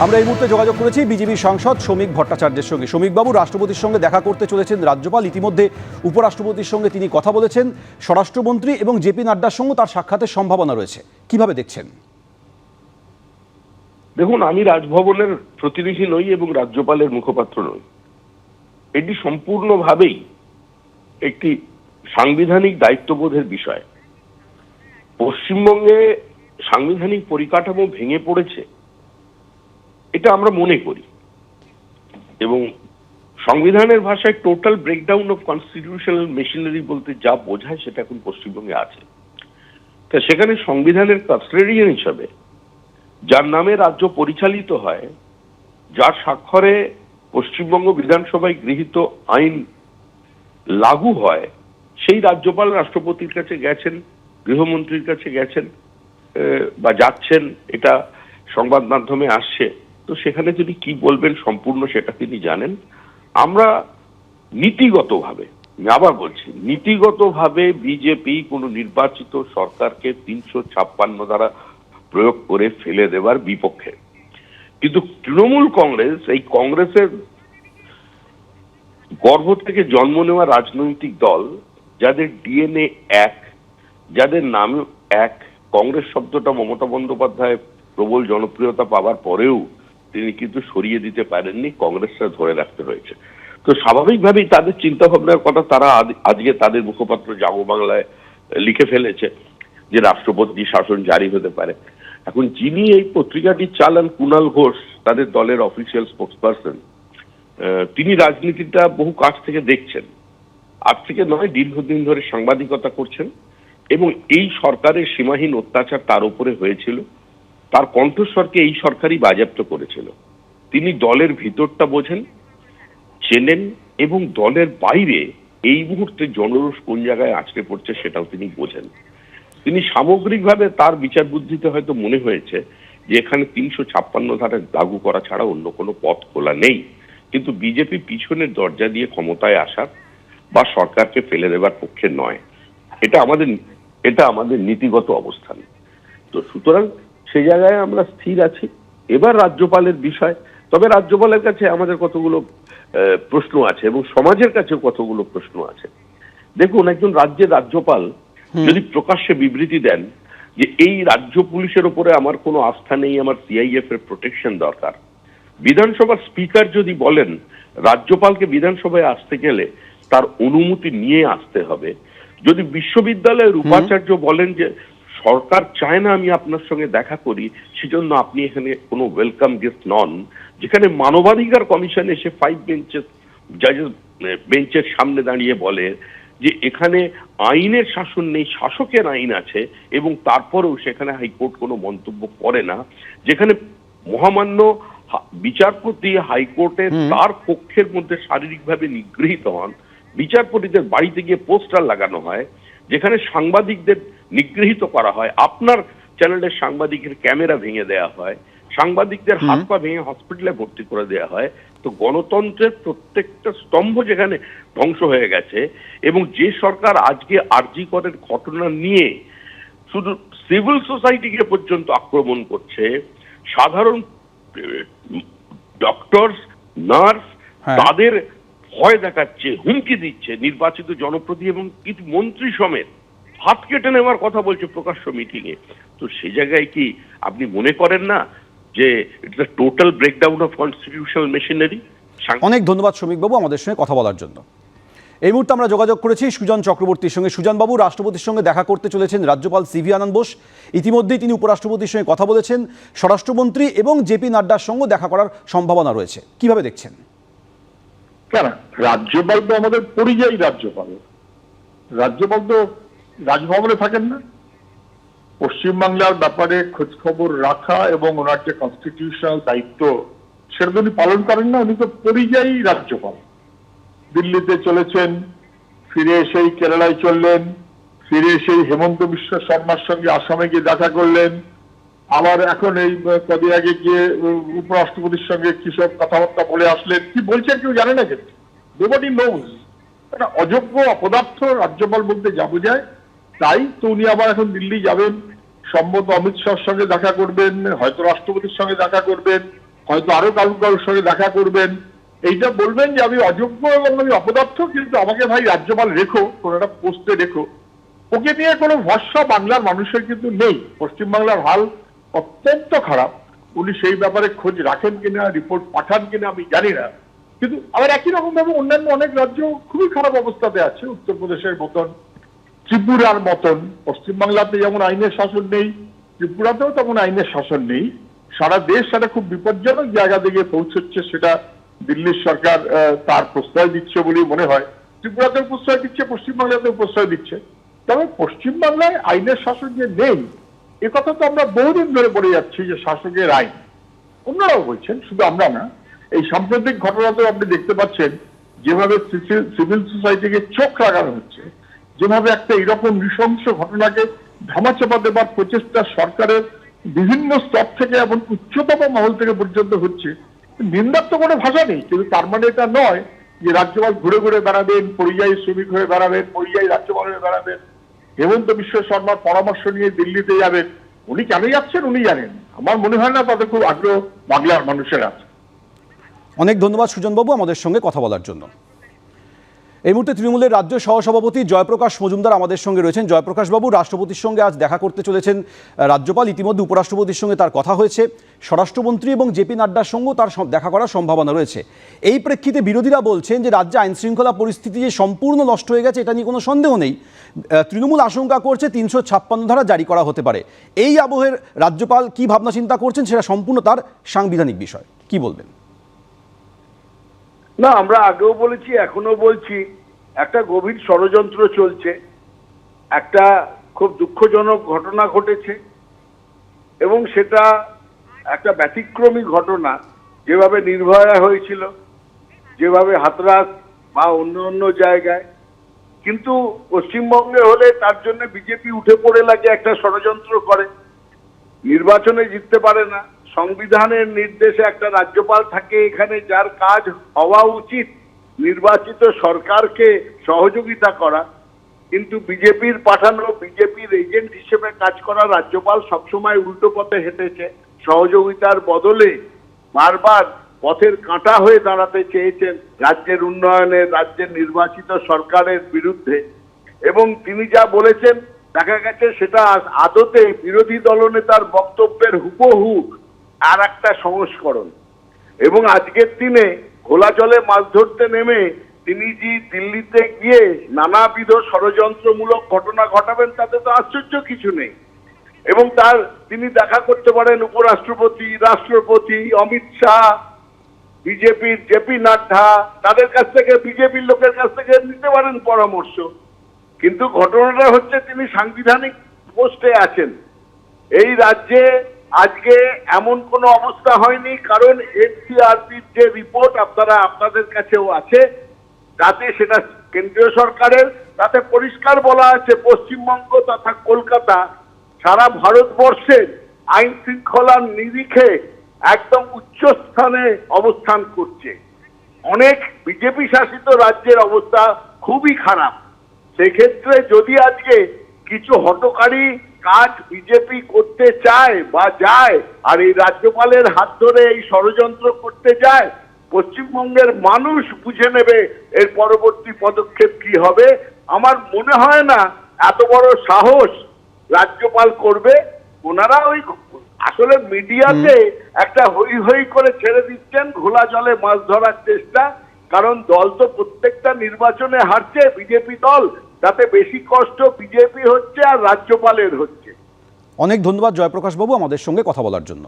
আমরা এই মুহূর্তে যোগাযোগ করেছি বিজেপি সাংসদ শ্রমিক ভট্টাচার্যের সঙ্গে। শ্রমিকবাবু, রাষ্ট্রপতির সঙ্গে দেখা করতে চলেছেন রাজ্যপাল। ইতিমধ্যে উপরাষ্ট্রপতির সঙ্গে তিনি কথা বলেছেন। স্বরাষ্ট্রমন্ত্রী এবং জেপি নাড্ডার সঙ্গে তার সাক্ষাতের সম্ভাবনা রয়েছে, কিভাবে দেখছেন? দেখুন, আমি রাজভবনের প্রতিনিধি নই এবং রাজ্যপালের মুখপাত্র নই। এটি সম্পূর্ণভাবেই একটি সাংবিধানিক দায়িত্ববোধের বিষয়। পশ্চিমবঙ্গে সাংবিধানিক পরিকাঠামো ভেঙে পড়েছে, এটা আমরা মনে করি, এবং সংবিধানের ভাষায় total breakdown of constitutional machinery বলতে যা বোঝায় সেটা এখন পশ্চিমবঙ্গে আছে। তা সেখানে সংবিধানের কাস্টোডিয়ান হিসাবে, যার নামে রাজ্য পরিচালিত হয়, যার স্বাক্ষরে পশ্চিমবঙ্গ বিধানসভায় গৃহীত আইন লাগু হয়, সেই রাজ্যপাল রাষ্ট্রপতির কাছে গেছেন, গৃহমন্ত্রীর কাছে গেছেন বা যাচ্ছেন, এটা সংবাদ মাধ্যমে আসছে। তো সেখানে তিনি কি বলবেন সম্পূর্ণ সেটা তিনি জানেন। আমরা নীতিগতভাবে, আমি আবার বলছি, নীতিগতভাবে বিজেপি কোনো নির্বাচিত সরকারকে 356 দ্বারা প্রয়োগ করে ফেলে দেওয়ার বিপক্ষে। কিন্তু তৃণমূল কংগ্রেস, এই কংগ্রেসের গর্ভ থেকে জন্ম নেওয়া রাজনৈতিক দল, যাদের ডিএনএ এক, যাদের নাম এক, কংগ্রেস শব্দটা মমতা বন্দ্যোপাধ্যায় প্রবল জনপ্রিয়তা পাওয়ার পরেও তিনি কিন্তু সরিয়ে দিতে পারেননি, কংগ্রেসটা ধরে রাখতে হয়েছে। তো স্বাভাবিকভাবেই তাদের চিন্তা ভাবনার কথা তারা আজকে তাদের মুখপাত্র জাগো বাংলায় লিখে ফেলেছে যে রাষ্ট্রপতি শাসন জারি হতে পারে। এখন যিনি এই পত্রিকাটি চালান, কুণাল ঘোষ, তাদের দলের অফিসিয়াল স্পোক্সপারসন, তিনি রাজনীতিটা বহু কাছ থেকে দেখছেন, আজ থেকে নয়, দীর্ঘদিন ধরে সাংবাদিকতা করছেন, এবং এই সরকারের সীমাহীন অত্যাচার তার উপরে হয়েছিল, তার কণ্ঠস্বরকে এই সরকারই বাজেয়াপ্ত করেছিল। তিনি দলের ভিতরটা বোঝেন, চেনেন, এবং দলের বাইরে এই মুহূর্তে জনরোষ কোন জায়গায় আছড়ে পড়ছে সেটাও তিনি বোঝেন। তিনি সামগ্রিকভাবে তার বিচার বুদ্ধিতে হয়তো মনে হয়েছে যে এখানে 356 ধারা লাগু করা ছাড়া অন্য কোনো পথ খোলা নেই। কিন্তু বিজেপি পিছনের দরজা দিয়ে ক্ষমতায় আসার বা সরকারকে ফেলে দেবার পক্ষে নয়। এটা আমাদের নীতিগত অবস্থান। তো সুতরাং সেই জায়গায় আমরা স্থির আছি। এবার রাজ্যপালের বিষয়, তবে রাজ্যপালের কাছে আমাদের কতগুলো প্রশ্ন আছে এবং সমাজের কাছে কতগুলো প্রশ্ন আছে। দেখুন, একজন রাজ্যের রাজ্যপাল যদি প্রকাশ্যে বিবৃতি দেন যে এই রাজ্য পুলিশের উপরে আমার কোনো আস্থা নেই, আমার সিআইএফ এর প্রোটেকশন দরকার, বিধানসভার স্পিকার যদি বলেন রাজ্যপালকে বিধানসভায় আসতে গেলে তার অনুমতি নিয়ে আসতে হবে, যদি বিশ্ববিদ্যালয়ের উপাচার্য বলেন যে সরকার চায় না আমি আপনার সঙ্গে দেখা করি, সেজন্য আপনি এখানে কোনো ওয়েলকাম গেস্ট নন, যেখানে মানবাধিকার কমিশন এসে 5 বেঞ্চের সামনে দাঁড়িয়ে বলে যে এখানে আইনের শাসন নেই, শাসকের আইন আছে, এবং তারপরেও সেখানে হাইকোর্ট কোনো মন্তব্য করে না, যেখানে মহামান্য বিচারপতি হাইকোর্টে তার কক্ষের মধ্যে শারীরিকভাবে নিগৃহীত হন, বিচারপতিদের বাড়িতে গিয়ে পোস্টার লাগানো হয়, যেখানে সাংবাদিকদের নিগৃহীত করা হয়, আপনার চ্যানেলের সাংবাদিকের ক্যামেরা ভেঙে দেওয়া হয়, সাংবাদিকদের হাত পা ভেঙে হসপিটালে ভর্তি করে দেওয়া হয়, তো গণতন্ত্রের প্রত্যেকটা স্তম্ভ যেখানে ধ্বংস হয়ে গেছে, এবং যে সরকার আজকে আরজি করের ঘটনা নিয়ে শুধু সিভিল সোসাইটিকে পর্যন্ত আক্রমণ করছে, সাধারণ ডক্টরস, নার্স, তাদের ভয় দেখাচ্ছে, হুমকি দিচ্ছে, নির্বাচিত জনপ্রতিনিধি এবং কিছু মন্ত্রী সমেত হাত কেটে নেওয়ার কথা বলছে প্রকাশ্য মিটিং এ। তো সে জায়গায় কি আপনি মনে করেন না যে it's a total breakdown of constitutional machinery? অনেক ধন্যবাদ শ্রমিকবাবু আমাদের সঙ্গে কথা বলার জন্য। এই মুহূর্তে আমরা যোগাযোগ করেছি সুজন চক্রবর্তীর সঙ্গে। সুজনবাবু, রাষ্ট্রপতির সঙ্গে দেখা করতে চলেছেন রাজ্যপাল সিভি আনন্দ বোস। ইতিমধ্যেই তিনি উপরাষ্ট্রপতির সঙ্গে কথা বলেছেন। স্বরাষ্ট্রমন্ত্রী এবং জেপি নাড্ডার সঙ্গে দেখা করার সম্ভাবনা রয়েছে, কিভাবে দেখছেন? কেন, রাজ্যপাল তো আমাদের পরিযায়ী রাজ্যপাল। রাজ্যপাল তো রাজভবনে থাকেন না। পশ্চিমবাংলার ব্যাপারে খোঁজখবর রাখা এবং ওনার যে কনস্টিটিউশনাল দায়িত্ব সেটা তো উনি পালন করেন না। উনি তো পরিযায়ী রাজ্যপাল। দিল্লিতে চলেছেন, ফিরে এসেই কেরালায় চললেন, ফিরে এসেই হেমন্ত বিশ্ব শর্মার সঙ্গে আসামে গিয়ে দেখা করলেন, আবার এখন এই কদিন আগে গিয়ে উপরাষ্ট্রপতির সঙ্গে কি সব কথাবার্তা বলে আসলেন। কি বলছেন কেউ জানে না, কিন্তু নোবডি নোজ। একটা অযোগ্য অপদার্থ রাজ্যপাল বলতে যা বোঝায় তাই। তো উনি আবার এখন দিল্লি যাবেন, সম্ভবত অমিত শাহর সঙ্গে দেখা করবেন, হয়তো রাষ্ট্রপতির সঙ্গে দেখা করবেন, হয়তো আরো কারোর সঙ্গে দেখা করবেন, এইটা বলবেন যে আমি অযোগ্য এবং আমি অপদার্থ, কিন্তু আমাকে ভাই রাজ্যপাল রেখো, কোন একটা পোস্টে রেখো। ওকে নিয়ে কোনো ভরসা বাংলার মানুষের কিন্তু নেই। পশ্চিমবাংলার হাল অত্যন্ত খারাপ। উনি সেই ব্যাপারে খোঁজ রাখেন কিনা, রিপোর্ট পাঠান কিনা আমি জানি না। কিন্তু আবার একই রকম ভাবে অন্যান্য অনেক রাজ্য খুবই খারাপ অবস্থাতে আছে, উত্তরপ্রদেশের মতন, ত্রিপুরার মতন। পশ্চিমবাংলাতে যেমন আইনের শাসন নেই, ত্রিপুরাতেও তেমন আইনের শাসন নেই। সারা দেশ একটা খুব বিপজ্জনক জায়গা দিকে পৌঁছচ্ছে, সেটা দিল্লির সরকার তার প্রশ্রয় দিচ্ছে বলেই মনে হয়। ত্রিপুরাতেও প্রশ্রয় দিচ্ছে, পশ্চিমবাংলাতেও প্রশ্রয় দিচ্ছে। তবে পশ্চিমবাংলায় আইনের শাসন যে নেই, এ কথা তো আমরা বহুদিন ধরে বলে যাচ্ছি যে শাসকের আইন। অন্যরাও বলছেন, শুধু আমরা না। এই সাম্প্রতিক ঘটনাতেও আপনি দেখতে পাচ্ছেন যেভাবে সিভিল সোসাইটিকে চোখ লাগানো হচ্ছে, যেভাবে একটা এরকম নৃশংস ঘটনাকে ধামাচাপা দেবার প্রচেষ্টা সরকারের বিভিন্ন স্তর থেকে এবং উচ্চতম মহল থেকে পর্যন্ত হচ্ছে। নিন্দার তো কোনো ভাষা নেই, কিন্তু তার মানে এটা নয় যে রাজ্যপাল ঘুরে ঘুরে বেড়াবেন, পরিযায়ী শ্রমিক হয়ে বেড়াবেন, পরিযায়ী রাজ্যপাল হয়ে বেড়াবেন, হেমন্ত বিশ্ব শর্মার পরামর্শ নিয়ে দিল্লিতে যাবেন। উনি কেন যাচ্ছেন উনি জানেন। আমার মনে হয় না তাদের খুব আগ্রহ বাংলার মানুষের আছে। অনেক ধন্যবাদ সুজনবাবু আমাদের সঙ্গে কথা বলার জন্য। এই মুহূর্তে তৃণমূলের রাজ্য সহসভাপতি জয়প্রকাশ মজুমদার আমাদের সঙ্গে রয়েছেন। জয়প্রকাশ বাবু, রাষ্ট্রপতির সঙ্গে আজ দেখা করতে চলেছেন রাজ্যপাল। ইতিমধ্যে উপরাষ্ট্রপতির সঙ্গে তার কথা হয়েছে, স্বরাষ্ট্রমন্ত্রী এবং জেপি নাড্ডার সঙ্গেও তার দেখা করার সম্ভাবনা রয়েছে। এই প্রেক্ষিতে বিরোধীরা বলছেন যে রাজ্যে আইন শৃঙ্খলা পরিস্থিতি যে সম্পূর্ণ নষ্ট হয়ে গেছে, এটা নিয়ে কোনো সন্দেহ নেই। তৃণমূল আশঙ্কা করছে ৩৫৬ ধারা জারি করা হতে পারে। এই আবহের রাজ্যপাল কি ভাবনা চিন্তা করছেন সেটা সম্পূর্ণ তার সাংবিধানিক বিষয়। কি বলবেন? না, আমরা আগেও বলেছি, এখনো বলছি, একটা গভীর ষড়যন্ত্র চলছে। একটা খুব দুঃখজনক ঘটনা ঘটেছে এবং সেটা একটা ব্যতিক্রমী ঘটনা। যেভাবে নির্ভয়া হয়েছিল, যেভাবে হাতরাস বা অন্য অন্য জায়গায়, কিন্তু পশ্চিমবঙ্গে হলে তার জন্য বিজেপি উঠে পড়ে লাগে, একটা ষড়যন্ত্র করে, নির্বাচনে জিততে পারে না। সংবিধানের নির্দেশে একটা রাজ্যপাল থাকে এখানে, যার কাজ হওয়া উচিত নির্বাচিত সরকারকে সহযোগিতা করা, কিন্তু বিজেপির পাঠানো, বিজেপির এজেন্ট হিসেবে কাজ করা রাজ্যপাল সবসময় উল্টো পথে হেঁটেছে। সহযোগিতার বদলে বারবার পথের কাঁটা হয়ে দাঁড়াতে চেয়েছেন রাজ্যের উন্নয়নে, রাজ্যের নির্বাচিত সরকারের বিরুদ্ধে। এবং তিনি যা বলেছেন দেখা গেছে সেটা আদতে বিরোধী দলনেতার বক্তব্যের হুবহু আর একটা সংস্করণ। এবং আজকের দিনে ঘোলা জলে মাছ ধরতে নেমে তিনি যে দিল্লিতে গিয়ে নানাবিধ ষড়যন্ত্রমূলক ঘটনা ঘটাবেন, তাতে তো আশ্চর্য কিছু নেই। এবং তিনি দেখা করতে পারেন উপরাষ্ট্রপতি, রাষ্ট্রপতি, অমিত শাহ, বিজেপির জেপি নাড্ডা, তাদের কাছ থেকে, বিজেপির লোকের কাছ থেকে নিতে পারেন পরামর্শ। কিন্তু ঘটনাটা হচ্ছে তিনি সাংবিধানিক পোস্টে আছেন। এই রাজ্যে আজকে এমন কোনো অবস্থা হয়নি, কারণ এনসিআরপির যে রিপোর্ট আপনাদের কাছেও আছে, তাতে সেটা কেন্দ্রীয় সরকারের, তাতে পরিষ্কার বলা আছে পশ্চিমবঙ্গ তথা কলকাতা সারা ভারতবর্ষের আইন শৃঙ্খলার নিরিখে একদম উচ্চস্থানে অবস্থান করছে। অনেক বিজেপি শাসিত রাজ্যের অবস্থা খুবই খারাপ। সেক্ষেত্রে যদি আজকে কিছু হঠকারী কাজ বিজেপি করতে চায় বা যায়, আর এই রাজ্যপালের হাত ধরে এই ষড়যন্ত্র করতে যায়, পশ্চিমবঙ্গের মানুষ বুঝে নেবে এর পরবর্তী পদক্ষেপ কি হবে। আমার মনে হয় না এত বড় সাহস রাজ্যপাল করবে। ওনারা ওই আসলে মিডিয়াতে একটা হই হই করে ছেড়ে দিচ্ছেন, ঘোলা জলে মাছ ধরার চেষ্টা। কারণ দল তো প্রত্যেকটা নির্বাচনে হারছে, বিজেপি দল, তাতে বেশি কষ্ট বিজেপি হচ্ছে আর রাজ্যপালের হচ্ছে। অনেক ধন্যবাদ জয়প্রকাশ বাবু আমাদের সঙ্গে কথা বলার জন্য।